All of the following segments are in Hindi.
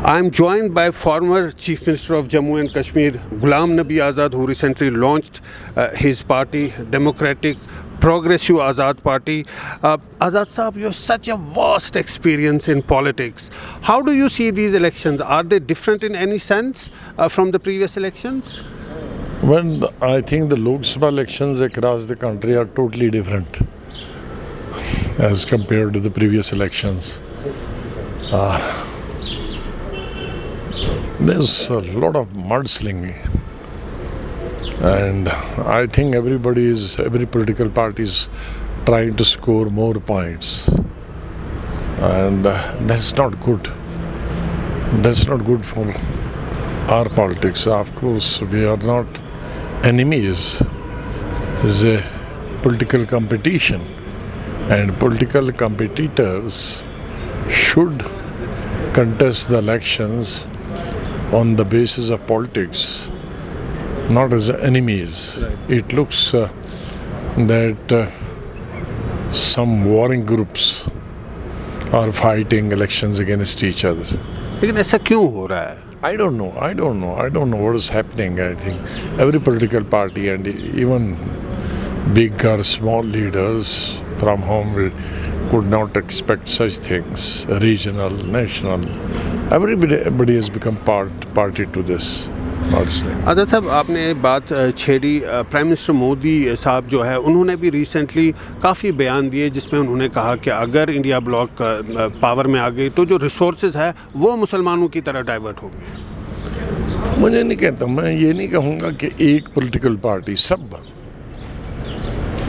I am joined by former Chief Minister of Jammu and Kashmir, Ghulam Nabi Azad, who recently launched his party, Democratic Progressive Azad Party. Azad Saab, you have such a vast experience in politics. How do you see these elections? Are they different in any sense from the previous elections? Well, I think the Lok Sabha elections across the country are totally different as compared to the previous elections. There's a lot of mudslinging, and I think every political party is trying to score more points, and that's not good. That's not good for our politics. Of course, we are not enemies. It's a political competition, and political competitors should contest the elections on the basis of politics, not as enemies. Right. It looks that some warring groups are fighting elections against each other. लेकिन ऐसा क्यों हो रहा है? I don't know what is happening. I think every political party and even big or small leaders from whom we could not expect such things, regional, national, everybody has become party to this. आज़ाद साहब, आपने बात छेड़ी। प्राइम मिनिस्टर मोदी साहब जो है उन्होंने भी रिसेंटली काफ़ी बयान दिए जिसमें उन्होंने कहा कि अगर इंडिया ब्लॉक पावर में आ गई तो जो रिसोर्सेज है वो मुसलमानों की तरह डाइवर्ट होंगे। मुझे नहीं कहता, मैं ये नहीं कहूँगा कि एक पॉलिटिकल पार्टी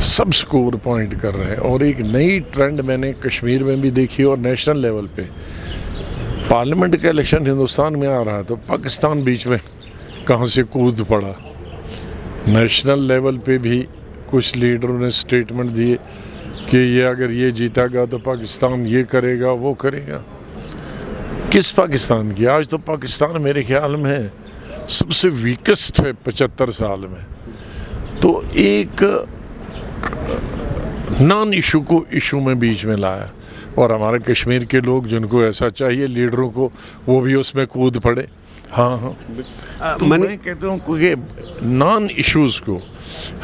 सब स्कोर पॉइंट कर रहे हैं, और एक नई ट्रेंड मैंने कश्मीर में भी देखी और नेशनल लेवल पे पार्लियामेंट का इलेक्शन हिंदुस्तान में आ रहा है तो पाकिस्तान बीच में कहाँ से कूद पड़ा। नेशनल लेवल पे भी कुछ लीडरों ने स्टेटमेंट दिए कि ये अगर ये जीतेगा तो पाकिस्तान ये करेगा वो करेगा। किस पाकिस्तान की? आज तो पाकिस्तान मेरे ख्याल में सबसे वीकेस्ट है 75 साल में। तो एक नॉन इशू को इशू में बीच में लाया, और हमारे कश्मीर के लोग जिनको ऐसा चाहिए लीडरों को, वो भी उसमें कूद पड़े। हाँ, तो मैं कहता हूँ कि नॉन इश्यूज़ को,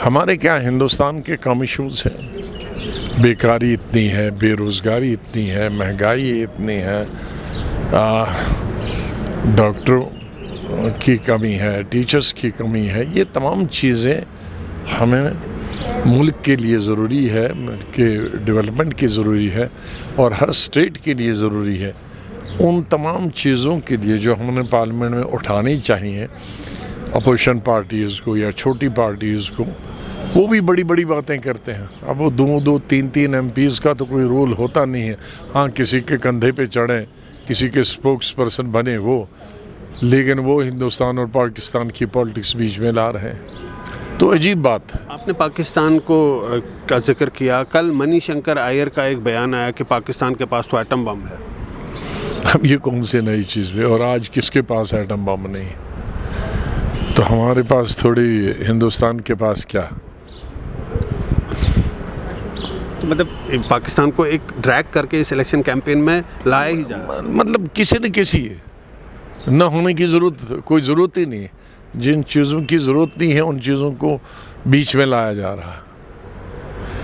हमारे क्या हिंदुस्तान के कम इश्यूज़ हैं। बेकारी इतनी है, बेरोज़गारी इतनी है, महंगाई इतनी है, डॉक्टरों की कमी है, टीचर्स की कमी है। ये तमाम चीज़ें हमें मुल्क के लिए ज़रूरी है, कि डेवलपमेंट की ज़रूरी है और हर स्टेट के लिए ज़रूरी है। उन तमाम चीज़ों के लिए जो हमने पार्लियामेंट में उठानी चाहिए अपोजिशन पार्टीज़ को या छोटी पार्टीज़ को, वो भी बड़ी बड़ी बातें करते हैं। अब वो दो तीन एमपीज़ का तो कोई रोल होता नहीं है। हाँ, किसी के कंधे पे चढ़ें, किसी के स्पोक्स पर्सन बने वो, लेकिन वो हिंदुस्तान और पाकिस्तान की पॉलिटिक्स बीच में ला रहे हैं, तो अजीब बात है। आपने पाकिस्तान को का जिक्र किया। कल मणिशंकर अय्यर का एक बयान आया कि पाकिस्तान के पास तो एटम बम है। अब ये कौन सी नई चीज़ है? और आज किसके पास एटम बम नहीं? तो हमारे पास थोड़ी, हिंदुस्तान के पास क्या? तो मतलब पाकिस्तान को एक ड्रैग करके इस इलेक्शन कैंपेन में लाया ही जा, मतलब किसी न किसी न होने की ज़रूरत, कोई ज़रूरत ही नहीं है। जिन चीज़ों की ज़रूरत नहीं है उन चीज़ों को बीच में लाया जा रहा है।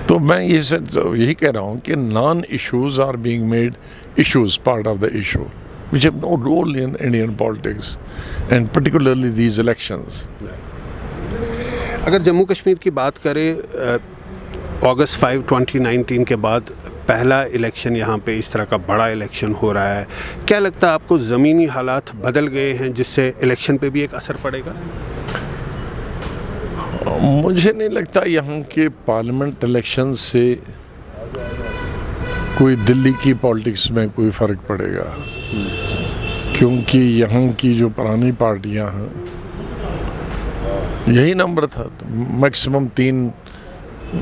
तो मैं यही कह रहा हूँ कि non issues are being made issues, part of the issue which have no role in Indian politics and particularly these elections. अगर जम्मू कश्मीर की बात करें, अगस्त 5, 2019 के बाद पहला इलेक्शन यहाँ पे इस तरह का बड़ा इलेक्शन हो रहा है। क्या लगता है आपको ज़मीनी हालात बदल गए हैं जिससे इलेक्शन पे भी एक असर पड़ेगा? मुझे नहीं लगता यहाँ के पार्लियामेंट इलेक्शन से कोई दिल्ली की पॉलिटिक्स में कोई फ़र्क पड़ेगा, क्योंकि यहाँ की जो पुरानी पार्टियाँ हैं, यही नंबर था। मैक्सिमम 3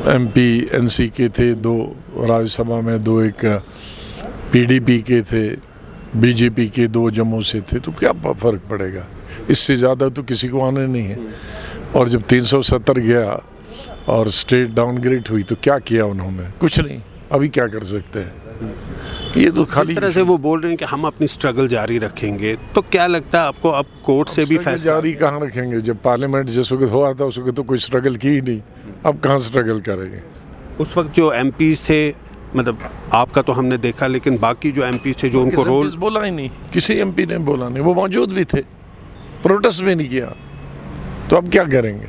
एमपी एनसी के थे, 2 राज्यसभा में, 2 एक पीडीपी के थे, बीजेपी के 2 जम्मू से थे। तो क्या फ़र्क पड़ेगा? इससे ज़्यादा तो किसी को आने नहीं है। और जब 370 गया और स्टेट डाउनग्रेड हुई तो क्या किया उन्होंने? कुछ नहीं। अभी क्या कर सकते हैं? ये तो जिस खाली तरह से वो बोल रहे हैं कि हम अपनी स्ट्रगल जारी रखेंगे, तो क्या लगता है आपको अब कोर्ट से भी फैसला जारी कहाँ रखेंगे? जब पार्लियामेंट जिस वक्त हुआ था उस वक्त तो कोई स्ट्रगल की ही नहीं, अब कहाँ स्ट्रगल करेंगे? उस वक्त जो एमपीज थे, मतलब आपका तो हमने देखा, लेकिन बाकी जो एमपीज थे जो उनको रोल बोला ही नहीं, किसी एमपी ने बोला नहीं, वो मौजूद भी थे, प्रोटेस्ट भी नहीं किया, तो अब क्या करेंगे?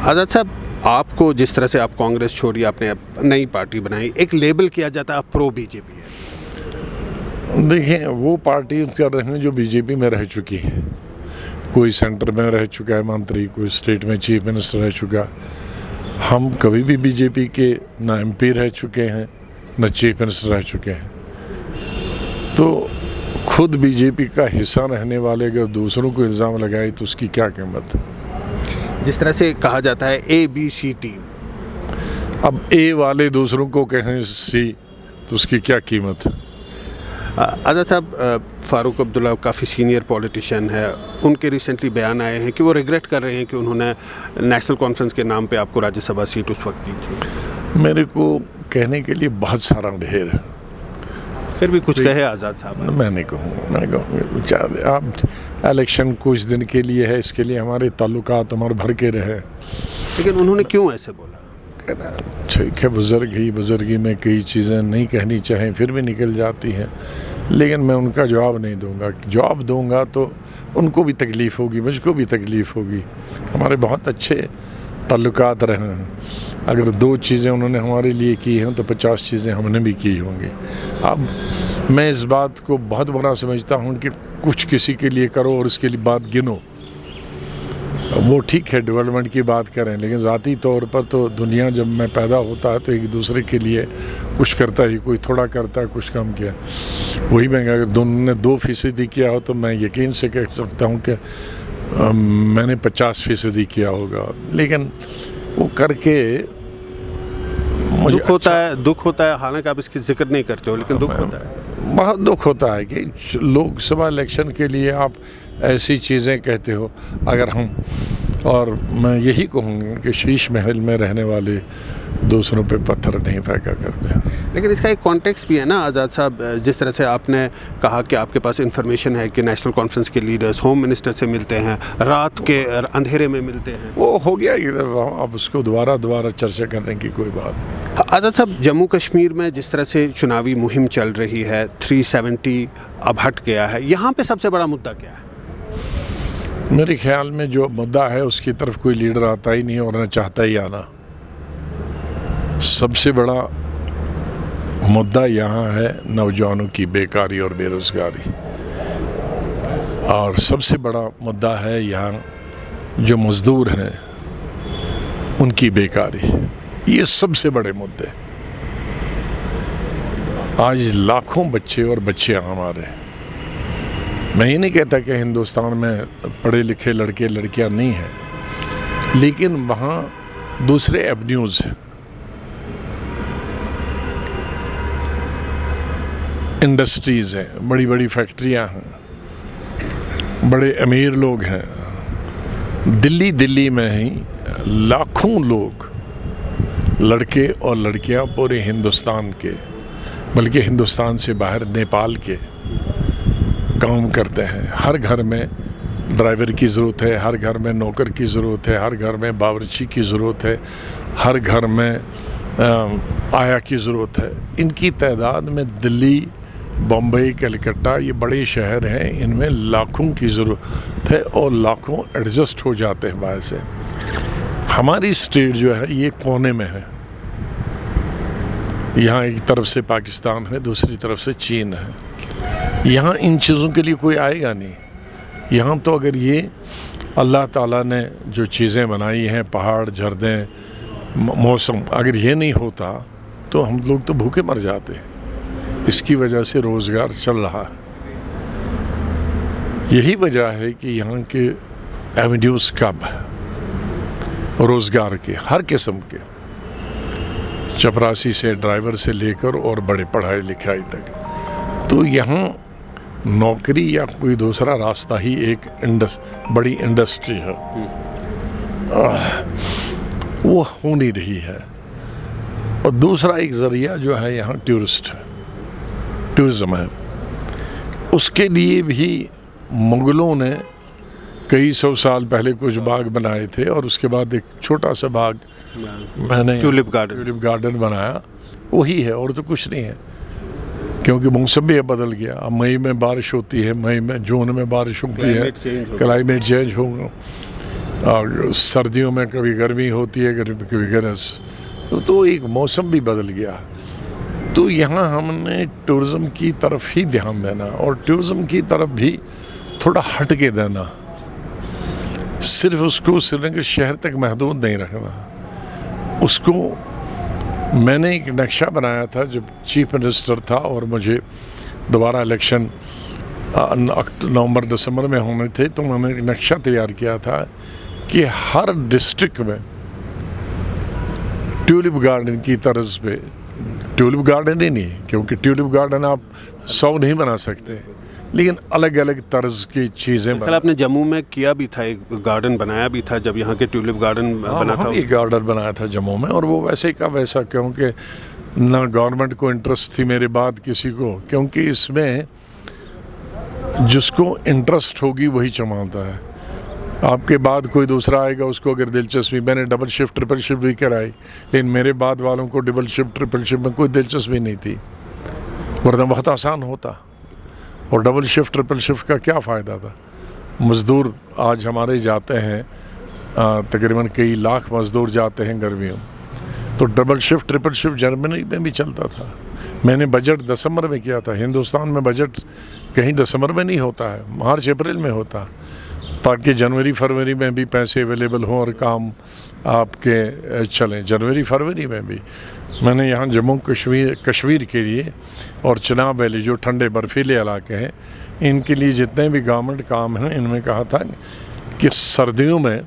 आज़ाद साहब, आपको जिस तरह से आप कांग्रेस छोड़ी, आपने नई पार्टी बनाई, एक लेबल किया जाता है आप प्रो बीजेपी है। देखिए, वो पार्टी कर रहे हैं जो बीजेपी में रह चुकी है। कोई सेंटर में रह चुका है मंत्री, कोई स्टेट में चीफ मिनिस्टर रह चुका। हम कभी भी बीजेपी के ना एमपी रह चुके हैं, न चीफ मिनिस्टर रह चुके हैं। तो खुद बीजेपी का हिस्सा रहने वाले अगर दूसरों को इल्ज़ाम लगाए तो उसकी क्या कीमत? जिस तरह से कहा जाता है ABC टीम, अब ए वाले दूसरों को कहें सी, तो उसकी क्या कीमत? आज़ाद साहब, फ़ारूक अब्दुल्ला काफ़ी सीनियर पॉलिटिशियन है, उनके रिसेंटली बयान आए हैं कि वो रिग्रेट कर रहे हैं कि उन्होंने नेशनल कॉन्फ्रेंस के नाम पे आपको राज्यसभा सीट उस वक्त दी थी। मेरे को कहने के लिए बहुत सारा ढेर है, फिर भी कुछ कहे आज़ाद साहब। मैं नहीं कहूँगा। आप इलेक्शन कुछ दिन के लिए है, इसके लिए हमारे ताल्लुकात हमारे भर के रहे, लेकिन उन्होंने क्यों ऐसे बोला? ठीक है, बुजुर्गी में कई चीज़ें नहीं कहनी चाहें फिर भी निकल जाती हैं, लेकिन मैं उनका जवाब नहीं दूंगा। जवाब दूंगा तो उनको भी तकलीफ़ होगी, मुझको भी तकलीफ़ होगी। हमारे बहुत अच्छे ताल्लुकात रहे हैं, अगर 2 चीज़ें उन्होंने हमारे लिए की हैं तो 50 चीज़ें हमने भी की होंगी। अब मैं इस बात को बहुत बुरा समझता हूँ कि कुछ किसी के लिए करो और उसके लिए बात गिनो। वो ठीक है, डेवलपमेंट की बात करें, लेकिन ज़ाती तौर पर तो दुनिया जब में पैदा होता है तो एक दूसरे के लिए कुछ करता ही, कोई थोड़ा करता है, कुछ कम किया। वही मैं अगर दोनों ने 2% किया हो तो मैं यकीन से कह सकता हूँ कि मैंने 50% किया होगा, लेकिन वो करके मुझे दुख होता है। हालांकि आप इसकी जिक्र नहीं करते हो, लेकिन दुख होता है, बहुत दुख होता है कि लोकसभा इलेक्शन के लिए आप ऐसी चीज़ें कहते हो। अगर हम, और मैं यही कहूँगा कि शीश महल में रहने वाले दूसरों पे पत्थर नहीं फेंका करते। लेकिन इसका एक कॉन्टेक्स्ट भी है ना आज़ाद साहब, जिस तरह से आपने कहा कि आपके पास इन्फॉर्मेशन है कि नेशनल कॉन्फ्रेंस के लीडर्स होम मिनिस्टर से मिलते हैं, रात के अंधेरे में मिलते हैं, वो हो गया। अब उसको दोबारा चर्चा करने की कोई बात नहीं। आज़ाद साहब, जम्मू कश्मीर में जिस तरह से चुनावी मुहिम चल रही है, 370 अब हट गया है, यहाँ पे सबसे बड़ा मुद्दा क्या है? मेरे ख्याल में जो मुद्दा है उसकी तरफ कोई लीडर आता ही नहीं और न चाहता ही आना। सबसे बड़ा मुद्दा यहाँ है नौजवानों की बेकारी और बेरोज़गारी, और सबसे बड़ा मुद्दा है यहाँ जो मज़दूर हैं उनकी बेकारी। ये सबसे बड़े मुद्दे। आज लाखों बच्चे और बच्चियाँ हमारे, मैं ये नहीं कहता कि हिंदुस्तान में पढ़े लिखे लड़के लड़कियां नहीं हैं, लेकिन वहाँ दूसरे एवेन्यूज़ हैं, इंडस्ट्रीज़ हैं, बड़ी बड़ी फैक्ट्रियां हैं, बड़े अमीर लोग हैं। दिल्ली में ही लाखों लोग, लड़के और लड़कियां पूरे हिंदुस्तान के, बल्कि हिंदुस्तान से बाहर नेपाल के काम करते हैं। हर घर में ड्राइवर की ज़रूरत है, हर घर में नौकर की ज़रूरत है, हर घर में बावर्ची की ज़रूरत है, हर घर में आया की ज़रूरत है। इनकी तादाद में दिल्ली, बम्बई, कलकत्ता, ये बड़े शहर हैं, इनमें लाखों की ज़रूरत है और लाखों एडजस्ट हो जाते हैं बाहर से। हमारी स्टेट जो है ये कोने में है। यहाँ एक तरफ से पाकिस्तान है, दूसरी तरफ से चीन है। यहाँ इन चीज़ों के लिए कोई आएगा नहीं। यहाँ तो अगर ये अल्लाह ताला ने जो चीज़ें बनाई हैं, पहाड़, झरने, मौसम, अगर ये नहीं होता तो हम लोग तो भूखे मर जाते। इसकी वजह से रोज़गार चल रहा है। यही वजह है कि यहाँ के एवेन्यूज़ कम है रोज़गार के, हर किस्म के, चपरासी से ड्राइवर से लेकर और बड़े पढ़ाई लिखाई तक। तो यहाँ नौकरी या कोई दूसरा रास्ता ही एक बड़ी इंडस्ट्री है, वो हो नहीं रही है। और दूसरा एक ज़रिया जो है यहाँ टूरिज़्म है। उसके लिए भी मुग़लों ने कई सौ साल पहले कुछ बाग बनाए थे और उसके बाद एक छोटा सा बाग मैंने ट्यूलिप गार्डन बनाया, वही है और तो कुछ नहीं है। क्योंकि मौसम भी बदल गया, अब मई में बारिश होती है, मई में जून में बारिश होती है, क्लाइमेट चेंज होगा, और सर्दियों में कभी गर्मी होती है, कभी गरज, तो एक मौसम भी बदल गया। तो यहाँ हमने टूरिज़्म की तरफ ही ध्यान देना और टूरिज़्म की तरफ भी थोड़ा हट के देना, सिर्फ उसको श्रीनगर शहर तक महदूद नहीं रखना। उसको मैंने एक नक्शा बनाया था जब चीफ मिनिस्टर था और मुझे दोबारा इलेक्शन नवंबर दिसंबर में होने थे, तो मैंने एक नक्शा तैयार किया था कि हर डिस्ट्रिक्ट में ट्यूलिप गार्डन की तर्ज पे, ट्यूलिप गार्डन ही नहीं क्योंकि ट्यूलिप गार्डन आप 100 नहीं बना सकते, लेकिन अलग अलग तर्ज की चीज़ें। कल आपने जम्मू में किया भी था, एक गार्डन बनाया भी था जब यहाँ के ट्यूलिप गार्डन बना था। एक गार्डन बनाया था जम्मू में और वो वैसे का वैसा, क्योंकि ना गवर्नमेंट को इंटरेस्ट थी मेरे बाद किसी को, क्योंकि इसमें जिसको इंटरेस्ट होगी वही चमाता है। आपके बाद कोई दूसरा आएगा, उसको अगर दिलचस्पी, मैंने डबल शिफ्ट ट्रिपल शिफ्ट भी कराई, लेकिन मेरे बाद वालों को डबल शिफ्ट ट्रिपल शिफ्ट में कोई दिलचस्पी नहीं थी, वरना बहुत आसान होता। और डबल शिफ्ट ट्रिपल शिफ्ट का क्या फ़ायदा था? मज़दूर आज हमारे जाते हैं, तकरीबन कई लाख मज़दूर जाते हैं गर्मियों, तो double shift triple shift Germany में भी चलता था। मैंने बजट दिसंबर में किया था। हिंदुस्तान में बजट कहीं दिसंबर में नहीं होता है, मार्च अप्रैल में होता, ताकि जनवरी फरवरी में भी पैसे अवेलेबल हों और काम आपके चलें। जनवरी फरवरी में भी मैंने यहाँ जम्मू कश्मीर के लिए और चिनाब वैली जो ठंडे बर्फीले इलाके हैं, इनके लिए जितने भी गवर्नमेंट काम हैं, इनमें कहा था कि सर्दियों में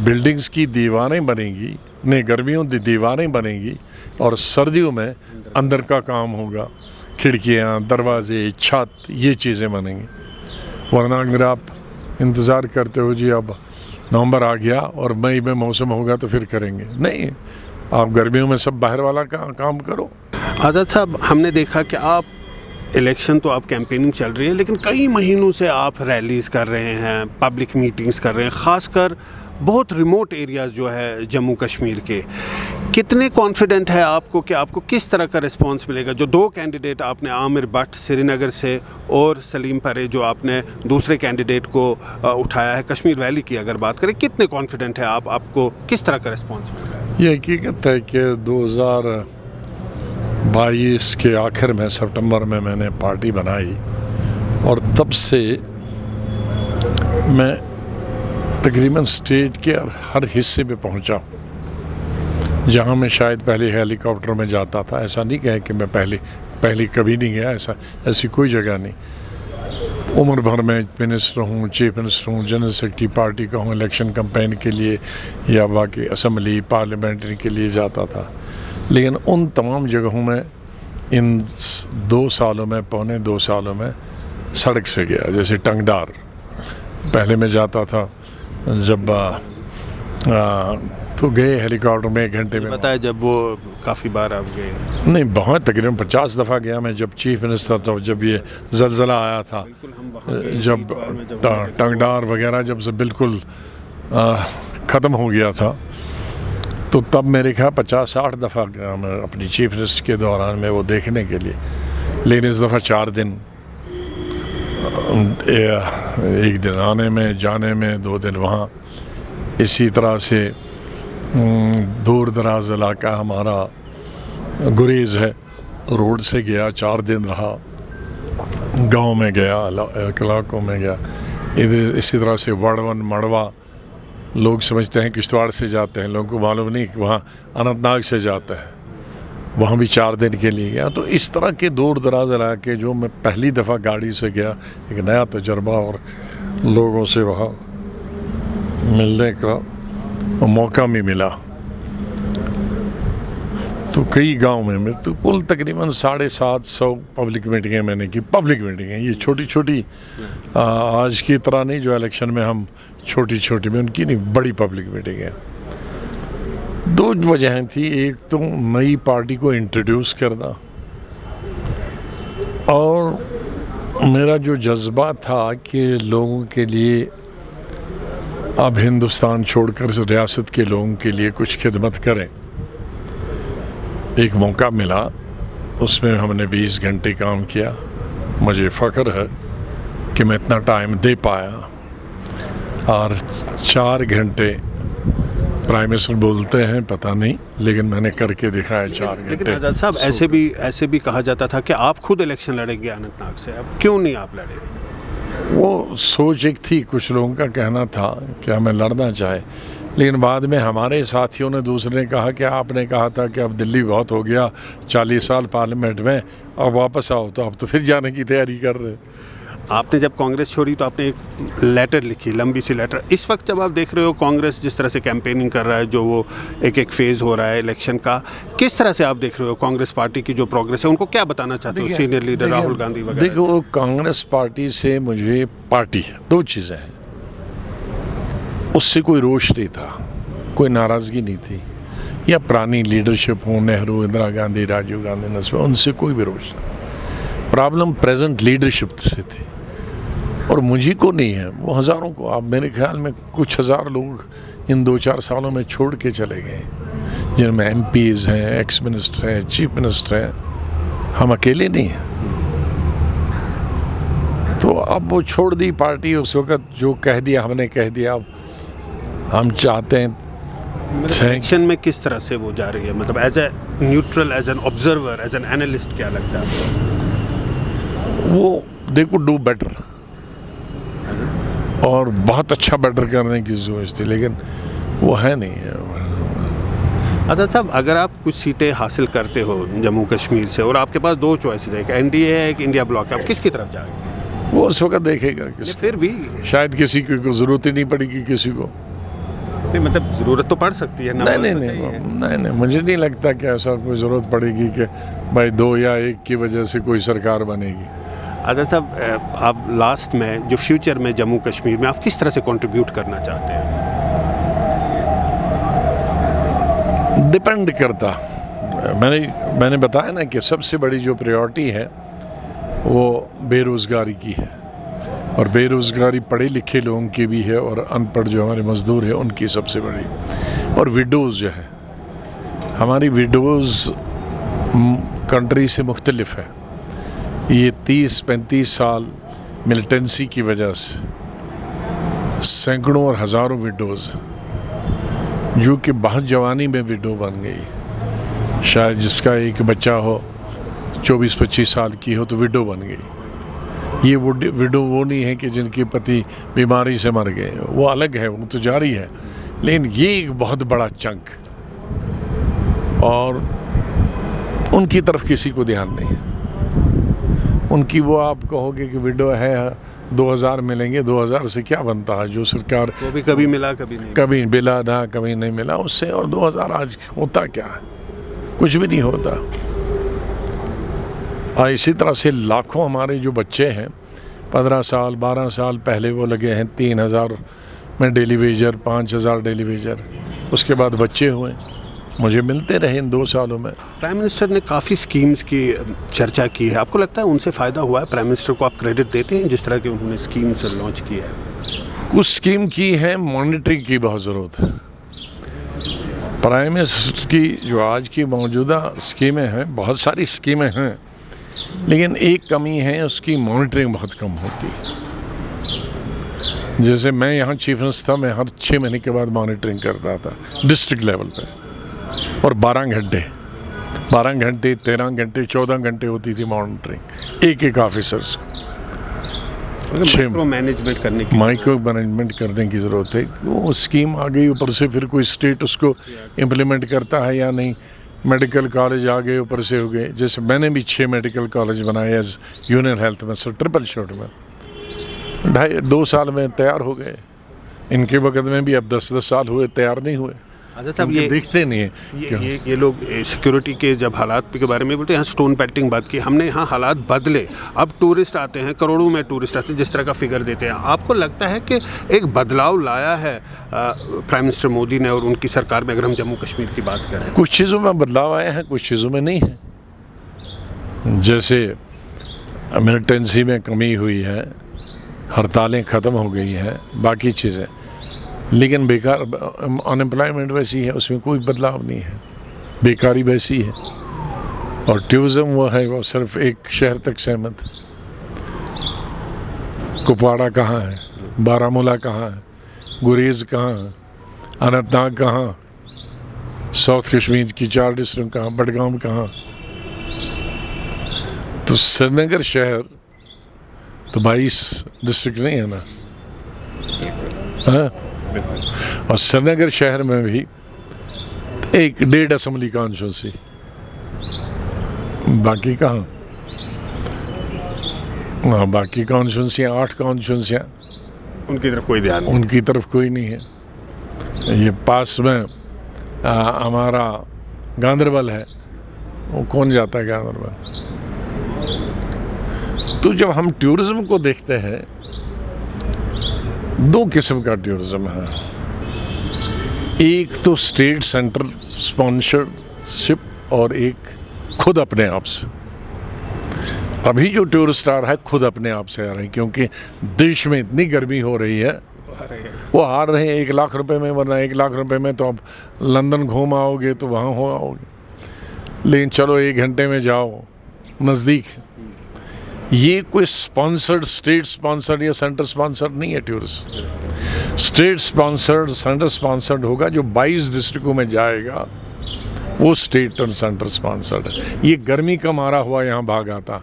बिल्डिंग्स की दीवारें बनेंगी, नहीं गर्मियों की दीवारें बनेंगी और सर्दियों में अंदर का काम होगा, खिड़कियाँ, दरवाजे, छत, ये चीज़ें बनेंगी। वरना अगर आप इंतज़ार करते हो जी अब नवंबर आ गया और मई में मौसम होगा तो फिर करेंगे, नहीं, आप गर्मियों में सब बाहर वाला काम करो। आज़ाद साहब, हमने देखा कि आप इलेक्शन तो आप कैंपेनिंग चल रही है, लेकिन कई महीनों से आप रैलीज़ कर रहे हैं, पब्लिक मीटिंग्स कर रहे हैं, ख़ासकर बहुत रिमोट एरियाज़ जो है जम्मू कश्मीर के। कितने कॉन्फिडेंट है आपको कि आपको किस तरह का रिस्पांस मिलेगा? जो दो कैंडिडेट आपने, आमिर भट्ट श्रीनगर से और सलीम परे जो आपने दूसरे कैंडिडेट को उठाया है कश्मीर वैली की, अगर बात करें, कितने कॉन्फिडेंट है आपको किस तरह का रिस्पांस मिलेगा? ये हकीकत है कि 2022 के आखिर में, सितंबर में मैंने पार्टी बनाई और तब से मैं तकरीबन स्टेट के हर हिस्से में पहुंचा, जहां मैं शायद पहले हेलीकॉप्टर में जाता था। ऐसा नहीं कहे कि मैं पहले कभी नहीं गया, ऐसी कोई जगह नहीं। उम्र भर में मिनिस्टर हूँ, चीफ मिनिस्टर हूँ, जनरल सेक्रेटरी पार्टी का हूँ, इलेक्शन कैंपेन के लिए या बाकी असम्बली पार्लियामेंट के लिए जाता था। लेकिन उन तमाम जगहों में इन 2 सालों में, पौने 2 सालों में सड़क से गया। जैसे टंगडार पहले मैं जाता था जब तो गए हेलीकॉप्टर में 1 घंटे में। बताया जब वो काफ़ी बार आप गए? नहीं, बहुत, तकरीबन 50 दफ़ा गया मैं जब चीफ मिनिस्टर था, जब ये ज़लज़ला आया था, जब टंगडार वगैरह जब से बिल्कुल ख़त्म हो गया था, तो तब मेरे ख्याल 50-60 दफ़ा गया मैं अपनी चीफ मिनिस्टर के दौरान में वो देखने के लिए। लेकिन इस दफ़ा 4 दिन, 1 दिन आने में, जाने में, 2 दिन वहाँ, इसी तरह से दूर दराज इलाका हमारा गुरेज़ है, रोड से गया, 4 दिन रहा, गांव में गया, इलाकों में गया। इधर इसी तरह से वड़वन, मड़वा, लोग समझते हैं किश्तवाड़ से जाते हैं, लोगों को मालूम नहीं कि वहाँ अनंतनाग से जाता है, वहाँ भी 4 दिन के लिए गया। तो इस तरह के दूर दराज इलाके जो मैं पहली दफ़ा गाड़ी से गया, एक नया तजर्बा और लोगों से वहाँ मिलने का मौका भी मिला। तो कई गांव में तो कुल तकरीबन 750 पब्लिक मीटिंगें मैंने की। पब्लिक मीटिंगें ये छोटी छोटी, आज की तरह नहीं जो इलेक्शन में हम छोटी छोटी में, उनकी नहीं, बड़ी पब्लिक मीटिंगें। दो वजह थी, एक तो नई पार्टी को इंट्रोड्यूस करना, और मेरा जो जज्बा था कि लोगों के लिए अब हिंदुस्तान छोड़कर रियासत के लोगों के लिए कुछ खिदमत करें। एक मौका मिला, उसमें हमने 20 घंटे काम किया। मुझे फ़ख्र है कि मैं इतना टाइम दे पाया, और 4 घंटे प्राइम मिनिस्टर बोलते हैं पता नहीं, लेकिन मैंने करके दिखाया 4 घंटे। लेकिन आज़ाद साहब, ऐसे भी कहा जाता था कि आप खुद इलेक्शन लड़ेंगे अनंतनाग से, अब क्यों नहीं आप लड़े? वो सोच एक थी, कुछ लोगों का कहना था कि हमें लड़ना चाहे, लेकिन बाद में हमारे साथियों ने, दूसरे ने कहा कि आपने कहा था कि अब दिल्ली बहुत हो गया, 40 साल पार्लियामेंट में, अब वापस आओ, तो अब तो फिर जाने की तैयारी कर रहे हैं। आपने जब कांग्रेस छोड़ी तो आपने एक लेटर लिखी, लंबी सी लेटर। इस वक्त जब आप देख रहे हो कांग्रेस जिस तरह से कैंपेनिंग कर रहा है, जो वो एक फेज़ हो रहा है इलेक्शन का, किस तरह से आप देख रहे हो कांग्रेस पार्टी की जो प्रोग्रेस है, उनको क्या बताना चाहते हो सीनियर लीडर राहुल गांधी वगैरह? देखो, कांग्रेस पार्टी से मुझे पार्टी, दो चीज़ें हैं, उससे कोई रोष नहीं था, कोई नाराज़गी नहीं थी, या पुरानी लीडरशिप हो, नेहरू, इंदिरा गांधी, राजीव गांधी, नस्वा, उनसे कोई भी रोष नहीं। प्रॉब्लम प्रेजेंट लीडरशिप से थी, और मुझे को नहीं है, वो हज़ारों को, आप मेरे ख्याल में कुछ हज़ार लोग इन 2-4 सालों में छोड़ के चले गए, जिनमें MPs हैं, एक्स मिनिस्टर हैं, चीफ मिनिस्टर हैं, हम अकेले नहीं हैं। तो अब वो छोड़ दी पार्टी, उस वक़्त जो कह दिया हमने कह दिया। अब हम चाहते हैं इलेक्शन में किस तरह से वो जा रही है, मतलब as a neutral, as an observer, as an analyst, क्या लगता है आपको? वो दे कुड डू बेटर, और बहुत अच्छा बेटर करने की सोच थी, लेकिन वो है नहीं है। आज़ाद साहब, अगर आप कुछ सीटें हासिल करते हो जम्मू कश्मीर से, और आपके पास 2 चॉइसेस है, एक NDA है, एक इंडिया ब्लॉक है, आप किसकी तरफ जाएंगे? वो उस वक्त देखेगा किसी, फिर भी शायद किसी को ज़रूरत ही नहीं पड़ेगी किसी को। नहीं, मतलब ज़रूरत तो पड़ सकती है ना? नहीं, मुझे नहीं लगता कि ऐसा कोई ज़रूरत पड़ेगी कि भाई 2 या 1 की वजह से कोई सरकार बनेगी। आज़ाद साहब, आप लास्ट में जो फ्यूचर में जम्मू कश्मीर में आप किस तरह से कंट्रीब्यूट करना चाहते हैं? डिपेंड करता, मैंने बताया ना कि सबसे बड़ी जो प्रायोरिटी है वो बेरोज़गारी की है, और बेरोज़गारी पढ़े लिखे लोगों की भी है, और अनपढ़ जो हमारे मज़दूर हैं उनकी सबसे बड़ी, और विडोज़ जो है हमारी, विडोज़ कंट्री से मुख्तलिफ है। ये 30-35 साल मिलिटेंसी की वजह से सैकड़ों और हज़ारों विडोज़, जो कि बहुत जवानी में विडो बन गई, शायद जिसका एक बच्चा हो 24-25 साल की हो तो विडो बन गई। ये वो विडो वो नहीं है कि जिनके पति बीमारी से मर गए, वो अलग है, वो तो जारी है, लेकिन ये एक बहुत बड़ा चंक, और उनकी तरफ किसी को ध्यान नहीं। उनकी वो आप कहोगे कि विडो है, 2000 मिलेंगे, 2000 से क्या बनता है, जो सरकार वो भी कभी मिला कभी नहीं, कभी मिला ना, कभी नहीं मिला उससे, और 2000 आज होता क्या है? कुछ भी नहीं होता। और इसी तरह से लाखों हमारे जो बच्चे हैं, 15 साल 12 साल पहले वो लगे हैं 3000 में डेली वेजर, 5000 डेली वेजर, उसके बाद बच्चे हुए, मुझे मिलते रहे इन 2 सालों में। प्राइम मिनिस्टर ने काफ़ी स्कीम्स की चर्चा की है, आपको लगता है उनसे फ़ायदा हुआ है? प्राइम मिनिस्टर को आप क्रेडिट देते हैं जिस तरह की उन्होंने स्कीम्स लॉन्च की है? कुछ स्कीम की है, मॉनिटरिंग की बहुत ज़रूरत है। प्राइम मिनिस्टर की जो आज की मौजूदा स्कीमें हैं, बहुत सारी स्कीमें हैं, लेकिन एक कमी है, उसकी मॉनिटरिंग बहुत कम होती है। जैसे मैं यहाँ चीफ मिनिस्टर था, मैं हर 6 महीने के बाद मॉनिटरिंग करता था डिस्ट्रिक्ट लेवल पे, और 12 घंटे 13 घंटे 14 घंटे होती थी मॉनिटरिंग एक ऑफिसर्स को। माइक्रो मैनेजमेंट करने की ज़रूरत है। वो स्कीम आ गई, ऊपर से फिर कोई स्टेट उसको इम्प्लीमेंट करता है या नहीं। मेडिकल कॉलेज आ गए, ऊपर से हो गए। जैसे मैंने भी 6 मेडिकल कॉलेज बनाए as union health minister, triple shot में 2.5 साल में तैयार हो गए। इनके वक्त में भी अब 10-10 साल हुए, तैयार नहीं हुए। आज़ाद साहब, क्योंकि ये देखते नहीं है ये लोग सिक्योरिटी के जब हालात के बारे में बोलते हैं, यहाँ स्टोन पेल्टिंग बात की, हमने यहाँ हालात बदले, अब टूरिस्ट आते हैं, करोड़ों में टूरिस्ट आते हैं, जिस तरह का फिगर देते हैं, आपको लगता है कि एक बदलाव लाया है प्राइम मिनिस्टर मोदी ने और उनकी सरकार में, अगर हम जम्मू कश्मीर की बात करें? कुछ चीज़ों में बदलाव आए हैं, कुछ चीज़ों में नहीं है। जैसे मिलिटेंसी में कमी हुई है, हड़तालें ख़त्म हो गई हैं, बाकी चीज़ें, लेकिन बेकार अनएम्प्लॉयमेंट वैसी है, उसमें कोई बदलाव नहीं है, बेकारी वैसी है। और टूरिज़्म वो है, वो सिर्फ एक शहर तक सीमित। कुपवाड़ा कहाँ है, बारामूला कहाँ है, गुरेज़ कहाँ है, अनंतनाग कहाँ, साउथ कश्मीर की 4 डिस्ट्रिक्ट कहाँ, बडगाम कहाँ। तो श्रीनगर शहर तो 22 डिस्ट्रिक्ट नहीं है ना, हाँ? और श्रीनगर शहर में भी 1-1.5 असेंबली कॉन्स्टिट्यूंसी, बाकी कहाँ? बाकी कॉन्स्टिट्यूंसियाँ 8 कॉन्स्टिट्यूंसियाँ, उनकी तरफ कोई ध्यान नहीं। उनकी तरफ कोई नहीं है। ये पास में हमारा गांदरबल है, वो कौन जाता है गांदरबल? तो जब हम टूरिज्म को देखते हैं, 2 किस्म का टूरिज्म है। एक तो स्टेट सेंटर स्पॉन्सरशिप और एक खुद अपने आप से। अभी जो टूरिस्ट आ रहा है खुद अपने आप से आ रहे हैं, क्योंकि देश में इतनी गर्मी हो रही है, वो हार रहे हैं 1 लाख रुपए में, वरना 1 लाख रुपए में तो आप लंदन घूम आओगे तो वहाँ हो आओगे, लेकिन चलो 1 घंटे में जाओ, नज़दीक है। ये कोई स्पॉन्सर्ड, स्टेट स्पॉन्सर्ड या सेंटर स्पॉन्सर्ड नहीं है tourist. State sponsored, centre sponsored होगा, जो 22 डिस्ट्रिक्टों में जाएगा वो स्टेट और सेंटर स्पॉन्सर्ड है। ये गर्मी का मारा हुआ यहाँ भाग आता,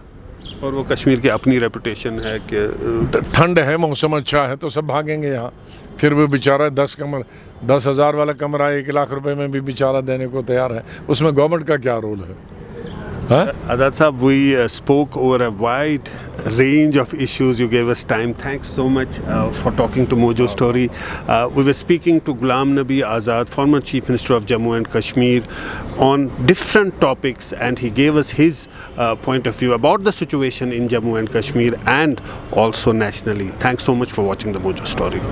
और वो कश्मीर की अपनी रेपुटेशन है कि ठंड है, मौसम अच्छा है, तो सब भागेंगे यहाँ। फिर वो बेचारा 10,000 वाला कमरा 1 लाख रुपए में भी बेचारा देने को तैयार है, उसमें गवर्नमेंट का क्या रोल है? Azad Saab, we spoke over a wide range of issues. You gave us time. Thanks so much for talking to Mojo Story. We were speaking to Ghulam Nabi Azad, former Chief Minister of Jammu and Kashmir, on different topics, and he gave us his point of view about the situation in Jammu and Kashmir and also nationally. Thanks so much for watching the Mojo Story.